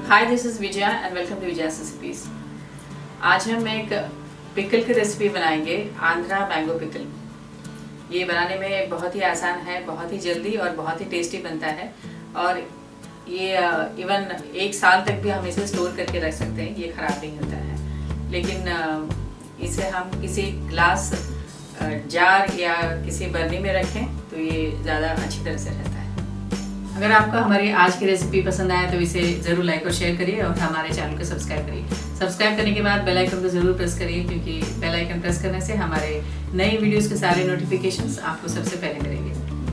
Hi, this is Vijaya and welcome to Vijaya recipes. आज हम एक पिकल की रेसिपी बनाएंगे, आंध्रा मैंगो पिकल। ये बनाने में बहुत ही आसान है, बहुत ही जल्दी और बहुत ही टेस्टी बनता है। और ये इवन 1 साल तक भी हम इसे स्टोर करके रख सकते हैं, ये ख़राब नहीं होता है। लेकिन इसे हम किसी ग्लास जार या किसी बर्नी में रखें तो ये ज़्यादा अच्छी तरह से रहता है। अगर आपको हमारी आज की रेसिपी पसंद आए तो इसे ज़रूर लाइक और शेयर करिए और हमारे चैनल को सब्सक्राइब करिए। सब्सक्राइब करने के बाद बेल आइकन को ज़रूर प्रेस करिए, क्योंकि बेल आइकन प्रेस करने से हमारे नए वीडियोस के सारे नोटिफिकेशंस आपको सबसे पहले मिलेंगे।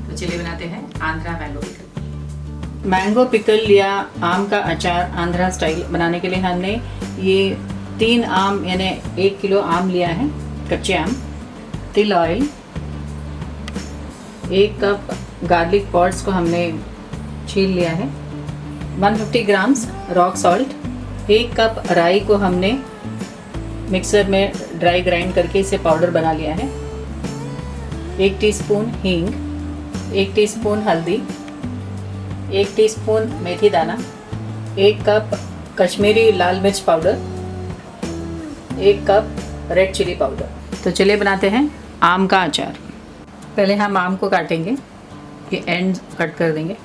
तो चलिए बनाते हैं Andhra mango pickle. Mango pickle या आम का अचार आंध्रा स्टाइल बनाने के लिए हमने ये 3 आम यानी 1 किलो आम लिया है, कच्चे आम, तिल ऑयल, 1 कप गार्लिक पॉड्स को हमने छील लिया है, 150 ग्राम्स रॉक सॉल्ट, 1 कप राई को हमने मिक्सर में ड्राई ग्राइंड करके इसे पाउडर बना लिया है, 1 टीस्पून हींग, 1 टीस्पून हल्दी, 1 टीस्पून मेथी दाना, 1 कप कश्मीरी लाल मिर्च powder, 1 cup red chilli powder. तो चलिए बनाते हैं आम का अचार। पहले हम आम को काटेंगे, ये एंड कट कर देंगे।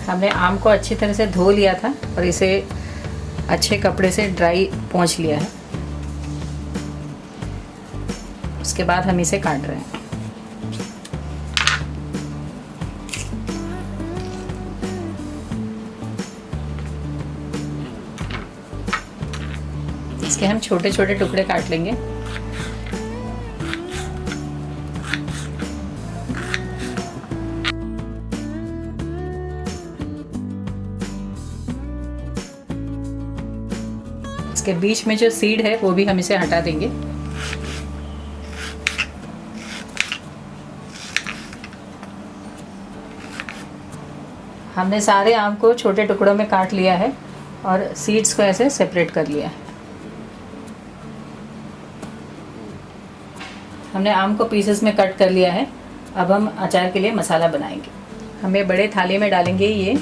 हमने आम को अच्छी तरह से धो लिया था और इसे अच्छे कपड़े से ड्राई पोंछ लिया है। उसके बाद हम इसे काट रहे हैं। इसके हम छोटे छोटे टुकड़े काट लेंगे। इसके बीच में जो सीड है वो भी हम इसे हटा देंगे। हमने सारे आम को छोटे टुकड़ों में काट लिया है और सीड्स को ऐसे सेपरेट कर लिया है। हमने आम को पीसेस में कट कर लिया है। अब हम अचार के लिए मसाला बनाएंगे। हमें बड़े थाली में डालेंगे ये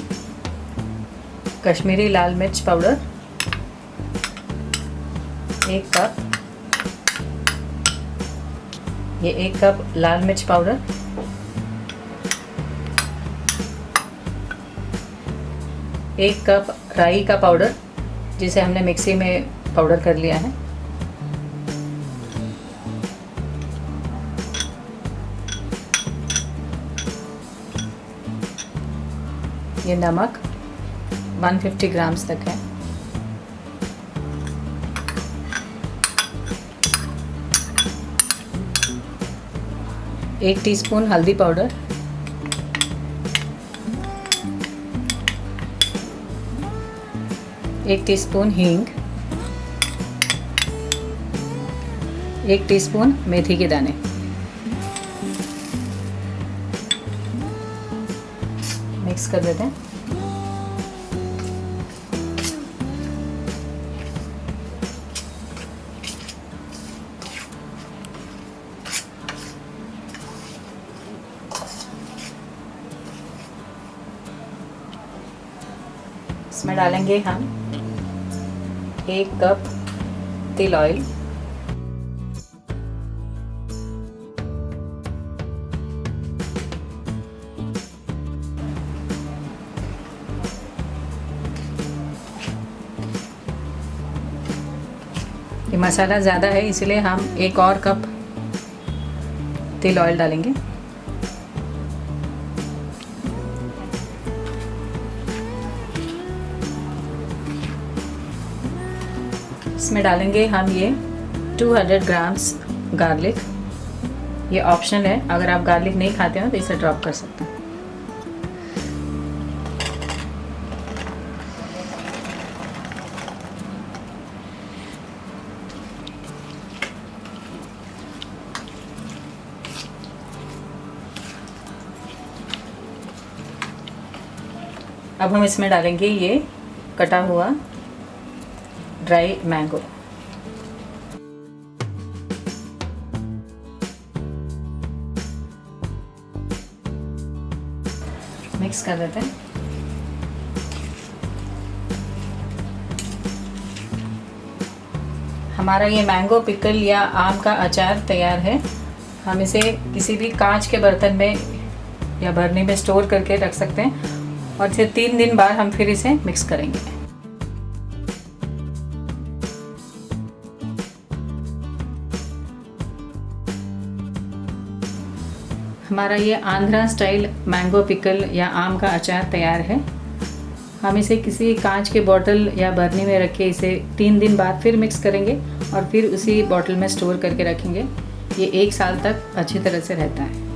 कश्मीरी लाल मिर्च पाउडर, 1 कप, ये 1 कप लाल मिर्च पाउडर, 1 कप राई का पाउडर जिसे हमने मिक्सी में पाउडर कर लिया है, ये नमक 150 ग्राम्स तक है, एक टीस्पून हल्दी पाउडर, 1 टीस्पून हींग, 1 टीस्पून मेथी के दाने। मिक्स कर देते हैं। इसमें डालेंगे हम 1 कप तिल ऑयल, ये मसाला ज़्यादा है इसलिए हम 1 और कप तिल ऑयल डालेंगे। इसमें डालेंगे हम ये 200 ग्राम्स गार्लिक। ये ऑप्शनल है, अगर आप गार्लिक नहीं खाते हो तो इसे ड्रॉप कर सकते हैं। अब हम इसमें डालेंगे ये कटा हुआ ड्राई मैंगो। मिक्स कर देते हैं। हमारा ये मैंगो पिकल या आम का अचार तैयार है। हम इसे किसी भी कांच के बर्तन में या भरनी में स्टोर करके रख सकते हैं और फिर 3 दिन बाद हम फिर इसे मिक्स करेंगे। हमारा ये आंध्रा स्टाइल मैंगो पिकल या आम का अचार तैयार है। हम इसे किसी कांच के बॉटल या बर्नी में रख के इसे 3 दिन बाद फिर मिक्स करेंगे और फिर उसी बॉटल में स्टोर करके रखेंगे। ये 1 साल तक अच्छी तरह से रहता है।